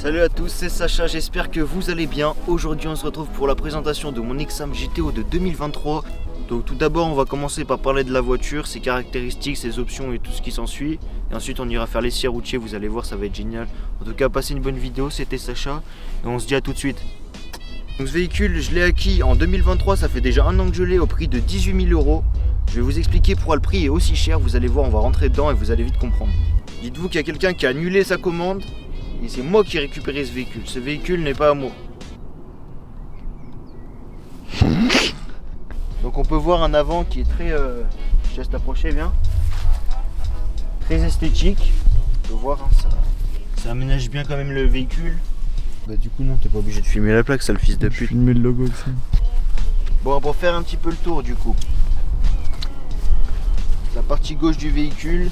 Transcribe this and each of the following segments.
Salut à tous, c'est Sacha, j'espère que vous allez bien. Aujourd'hui on se retrouve pour la présentation de mon Exam GTO de 2023. Donc tout d'abord on va commencer par parler de la voiture, ses caractéristiques, ses options et tout ce qui s'ensuit. Et ensuite on ira faire l'essai routier, vous allez voir, ça va être génial. En tout cas passez une bonne vidéo, c'était Sacha et on se dit à tout de suite. Donc ce véhicule je l'ai acquis en 2023, ça fait déjà un an que je l'ai au prix de 18 000 €. Je vais vous expliquer pourquoi le prix est aussi cher, vous allez voir, on va rentrer dedans et vous allez vite comprendre. Dites-vous qu'il y a quelqu'un qui a annulé sa commande et c'est moi qui ai récupéré ce véhicule. Ce véhicule n'est pas à moi. Donc on peut voir un avant qui est très... je laisse t'approcher, viens. Très esthétique. On peut voir, hein, ça aménage bien quand même le véhicule. Bah du coup non, t'es pas obligé de filmer la plaque, ça le fils de pute. Filmer le logo aussi. Bon, pour faire un petit peu le tour du coup. La partie gauche du véhicule.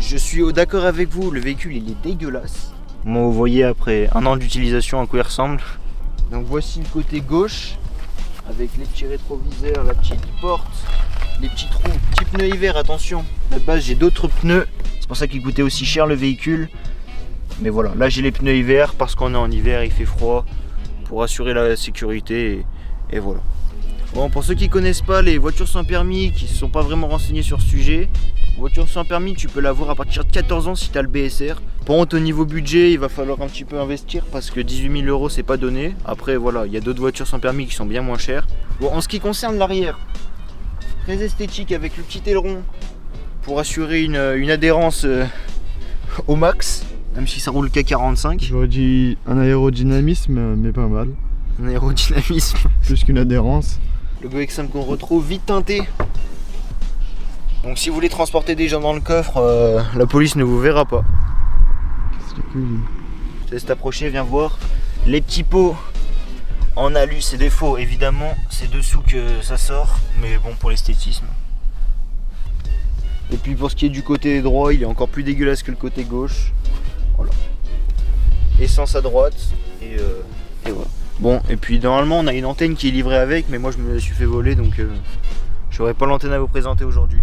Je suis d'accord avec vous, le véhicule il est dégueulasse. Moi vous voyez après un an d'utilisation à quoi il ressemble. Donc voici le côté gauche. Avec les petits rétroviseurs, la petite porte, les petits trous, petits pneus hiver, attention. À la base j'ai d'autres pneus, c'est pour ça qu'il coûtait aussi cher le véhicule. Mais voilà, là j'ai les pneus hiver parce qu'on est en hiver, il fait froid. Pour assurer la sécurité et voilà. Bon, pour ceux qui connaissent pas les voitures sans permis, qui ne sont pas vraiment renseignés sur ce sujet, voiture sans permis tu peux l'avoir à partir de 14 ans si tu as le BSR. Par contre au niveau budget il va falloir un petit peu investir parce que 18 000 € c'est pas donné. Après voilà, il y a d'autres voitures sans permis qui sont bien moins chères. Bon, en ce qui concerne l'arrière, très esthétique avec le petit aileron pour assurer une adhérence au max, même si ça roule qu'à 45. J'aurais dit un aérodynamisme mais pas mal. Un aérodynamisme. Plus qu'une adhérence. Le Go Exam qu'on retrouve vite teinté. Donc si vous voulez transporter des gens dans le coffre, la police ne vous verra pas. Qu'est-ce que c'est cool. Je te laisse t'approcher, viens voir. Les petits pots en alu, c'est des faux, évidemment. C'est dessous que ça sort, mais bon, pour l'esthétisme. Et puis pour ce qui est du côté droit, il est encore plus dégueulasse que le côté gauche. Voilà. Essence à droite, et voilà. Bon, et puis normalement on a une antenne qui est livrée avec, mais moi je me la suis fait voler, donc j'aurais pas l'antenne à vous présenter aujourd'hui.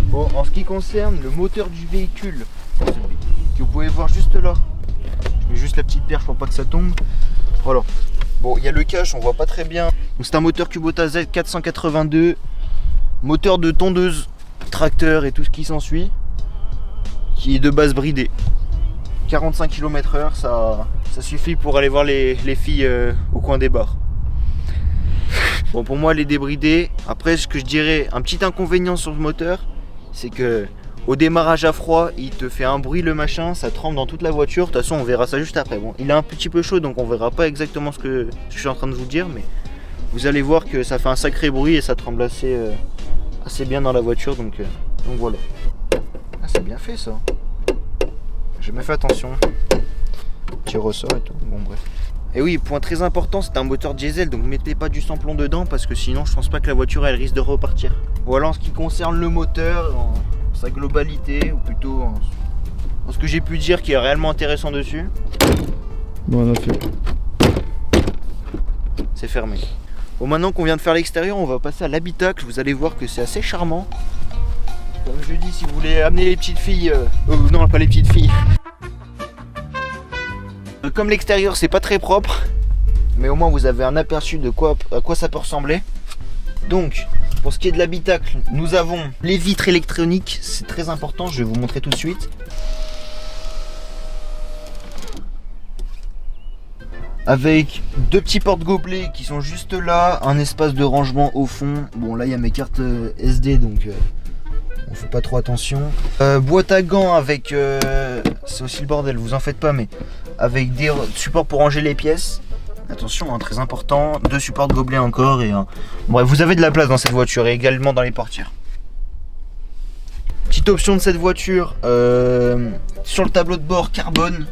Bon, en ce qui concerne le moteur du véhicule, que vous pouvez voir juste là, je mets juste la petite perche pour pas que ça tombe. Voilà. Bon, il y a le cache, on voit pas très bien. Donc c'est un moteur Kubota Z482, moteur de tondeuse, tracteur et tout ce qui s'ensuit, qui est de base bridé. 45 km/h, ça suffit pour aller voir les filles au coin des bars. Bon, pour moi elle est débridée. Après, ce que je dirais, un petit inconvénient sur le moteur, c'est que au démarrage à froid, il te fait un bruit le machin, ça tremble dans toute la voiture. De toute façon on verra ça juste après. Bon, il est un petit peu chaud donc on verra pas exactement ce que je suis en train de vous dire, mais vous allez voir que ça fait un sacré bruit et ça tremble assez bien dans la voiture, donc voilà. Ah, c'est bien fait ça. J'ai jamais fait attention. Petit ressort et tout, bon bref. Et oui, point très important, c'est un moteur diesel, donc mettez pas du samplon dedans parce que sinon je pense pas que la voiture elle risque de repartir. Voilà en ce qui concerne le moteur, en sa globalité, ou plutôt en ce que j'ai pu dire qui est réellement intéressant dessus. Bon, on a fait. C'est fermé. Bon, maintenant qu'on vient de faire l'extérieur, on va passer à l'habitacle. Vous allez voir que c'est assez charmant. Comme je dis, si vous voulez amener les petites filles... non, pas les petites filles. Comme l'extérieur, c'est pas très propre. Mais au moins, vous avez un aperçu de à quoi ça peut ressembler. Donc, pour ce qui est de l'habitacle, nous avons les vitres électroniques. C'est très important, je vais vous montrer tout de suite. Avec deux petits porte-gobelets qui sont juste là. Un espace de rangement au fond. Bon, là, il y a mes cartes SD, donc... on fait pas trop attention. Boîte à gants avec... c'est aussi le bordel, vous en faites pas, mais... avec des supports pour ranger les pièces. Attention, hein, très important. Deux supports de gobelets encore. Et bref, vous avez de la place dans cette voiture et également dans les portières. Petite option de cette voiture. Sur le tableau de bord, carbone.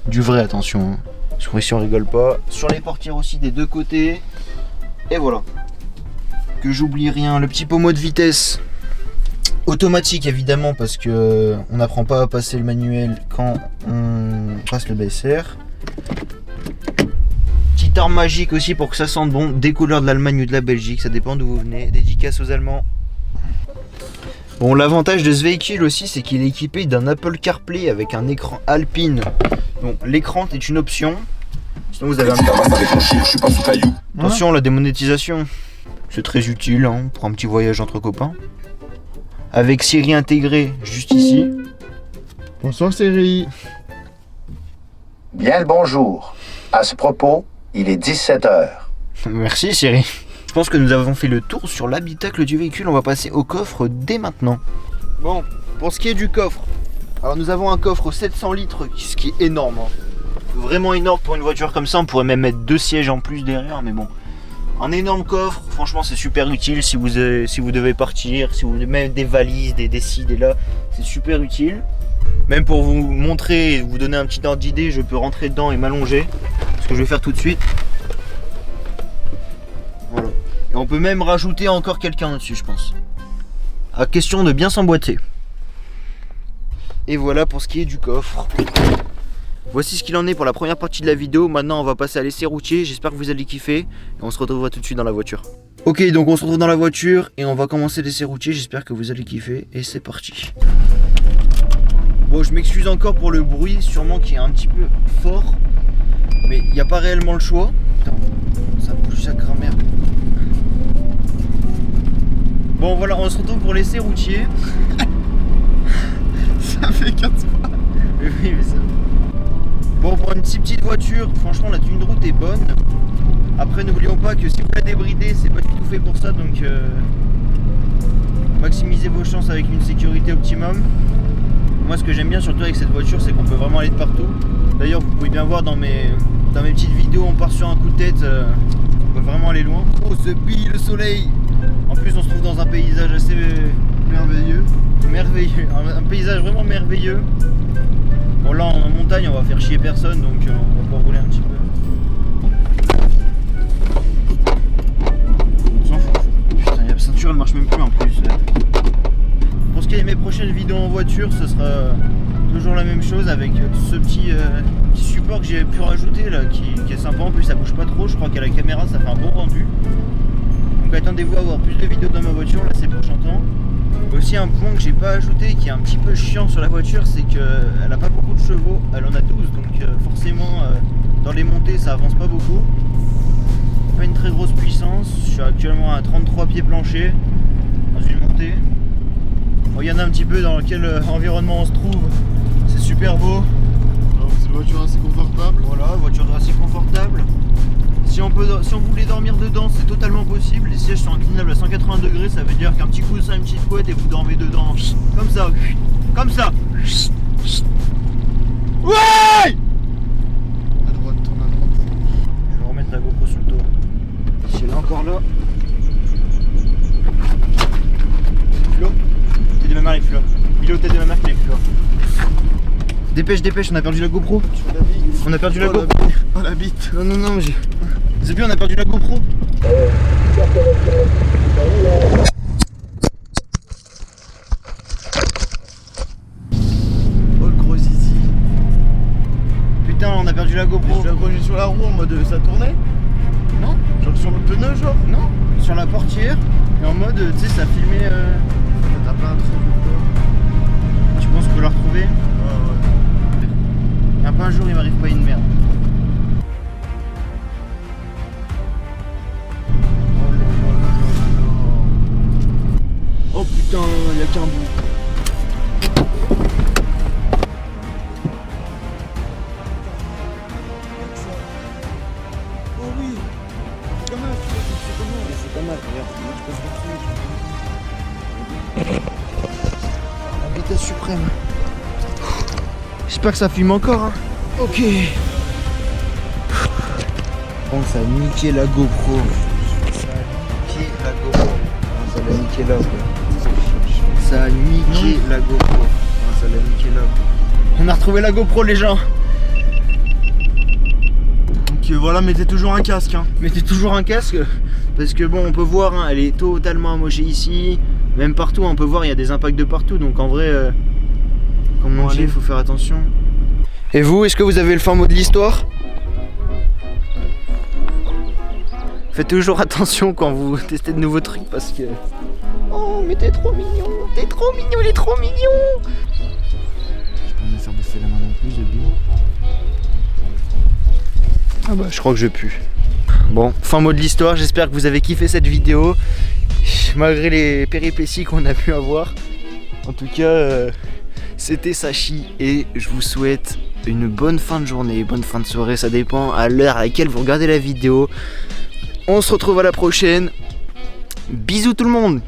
Du vrai, attention. Hein, parce qu'ici on rigole pas. Sur les portières aussi des deux côtés. Et voilà. Que j'oublie rien. Le petit pommeau de vitesse. Automatique évidemment parce que on n'apprend pas à passer le manuel quand on passe le BSR. Petite arme magique aussi pour que ça sente bon, des couleurs de l'Allemagne ou de la Belgique, ça dépend d'où vous venez. Dédicace aux Allemands. Bon, l'avantage de ce véhicule aussi, c'est qu'il est équipé d'un Apple CarPlay avec un écran Alpine. Donc l'écran est une option. Sinon vous avez un... Attention, la démonétisation. C'est très utile hein, pour un petit voyage entre copains. Avec Siri intégré juste ici. Bonsoir Siri. Bien le bonjour. À ce propos, il est 17h. Merci Siri. Je pense que nous avons fait le tour sur l'habitacle du véhicule. On va passer au coffre dès maintenant. Bon, pour ce qui est du coffre. Alors nous avons un coffre 700 litres, ce qui est énorme. Hein. Vraiment énorme pour une voiture comme ça. On pourrait même mettre 2 sièges en plus derrière, mais bon. Un énorme coffre, franchement c'est super utile si vous devez partir, si vous même des valises, des ci, des là, c'est super utile. Même pour vous montrer et vous donner un petit ordre d'idée, je peux rentrer dedans et m'allonger. Ce que je vais faire tout de suite. Voilà. Et on peut même rajouter encore quelqu'un dessus, je pense. À question de bien s'emboîter. Et voilà pour ce qui est du coffre. Voici ce qu'il en est pour la première partie de la vidéo. Maintenant on va passer à l'essai routier. J'espère que vous allez kiffer. Et on se retrouvera tout de suite dans la voiture. Ok, donc on se retrouve dans la voiture et on va commencer l'essai routier. J'espère que vous allez kiffer. Et c'est parti. Bon, je m'excuse encore pour le bruit, sûrement qui est un petit peu fort. Mais il n'y a pas réellement le choix. Putain, ça bouge sa grand-mère. Bon voilà, on se retrouve pour l'essai routier. Ça fait 4 fois. Oui, mais ça... Bon, pour une si petite voiture, franchement la tenue de route est bonne. Après, n'oublions pas que si vous la débridez, c'est pas du tout fait pour ça. Donc maximisez vos chances avec une sécurité optimum. Moi, ce que j'aime bien surtout avec cette voiture, c'est qu'on peut vraiment aller de partout. D'ailleurs, vous pouvez bien voir dans mes petites vidéos, on part sur un coup de tête, on peut vraiment aller loin. Oh, ce bille, le soleil! En plus, on se trouve dans un paysage assez merveilleux. Un paysage vraiment merveilleux. Bon, là, en montagne, on va faire chier personne, donc on va pas rouler un petit peu. On s'en fout. Putain, la ceinture, elle marche même plus en plus. Pour ce qui est de mes prochaines vidéos en voiture, ce sera toujours la même chose avec ce petit support que j'ai pu rajouter là, qui est sympa. En plus, ça bouge pas trop. Je crois qu'à la caméra, ça fait un bon rendu. Donc attendez-vous à avoir plus de vidéos dans ma voiture. Là, c'est prochain temps. Aussi, un point que j'ai pas ajouté qui est un petit peu chiant sur la voiture, c'est qu'elle a pas beaucoup de chevaux. Elle en a 12, donc forcément, dans les montées, ça avance pas beaucoup. Pas une très grosse puissance. Je suis actuellement à 33 pieds planchers dans une montée. Bon, il y en a un petit peu dans quel environnement on se trouve. C'est super beau. C'est une voiture assez confortable. Voilà, voiture assez confortable. Si on voulait dormir dedans, c'est totalement possible. Les sièges sont inclinables à 180 degrés, ça veut dire qu'un petit coussin, une petite couette et vous dormez dedans. Comme ça. Comme ça. Ouais! À droite, tourne à droite. Je vais remettre la GoPro sur le dos. Si elle est encore là. Flo, tête de ma mère, les Flo. Milo, tête de ma mère, les Flo. Dépêche, dépêche, on a perdu la GoPro. On a perdu la GoPro. Oh la bite. Non, non, non, j'ai. Zébu, on a perdu la GoPro. Oh le gros zizi. Putain, on a perdu la GoPro. Tu l'as connu sur la roue en mode ça tournait? Non, Genre sur le pneu genre? non, sur la portière. Et en mode, tu sais, ça filmait. T'as pas un truc ou quoi? Tu penses qu'on peut la retrouver? Ouais. Il y a pas un jour, il m'arrive pas une merde. Oh putain, il y a qu'un bout. Oh oui. Comment C'est pas mal, regarde. La vitesse suprême. J'espère que ça fume encore. Hein. Ok. Bon, ça a niqué la GoPro. Ça a niqué la GoPro. Ah, ça l'a niqué là. Ça a niqué la GoPro. Ah, ça l'a niqué là. On a retrouvé la GoPro, les gens. Donc voilà, mettez toujours un casque. Hein. Mettez toujours un casque. Parce que bon, on peut voir, hein, elle est totalement amochée ici. Même partout, on peut voir, il y a des impacts de partout. Donc en vrai, comme on dit, il faut faire attention. Et vous, est-ce que vous avez le fin mot de l'histoire? Faites toujours attention quand vous testez de nouveaux trucs parce que... Oh mais t'es trop mignon, il est trop mignon. Je peux me faire bouffer la main non plus, Zebby. Ah bah je crois que je pue. Bon, fin mot de l'histoire, j'espère que vous avez kiffé cette vidéo. Malgré les péripéties qu'on a pu avoir. En tout cas, c'était Sachi et je vous souhaite une bonne fin de journée, bonne fin de soirée, ça dépend à l'heure à laquelle vous regardez la vidéo. On se retrouve à la prochaine. Bisous tout le monde.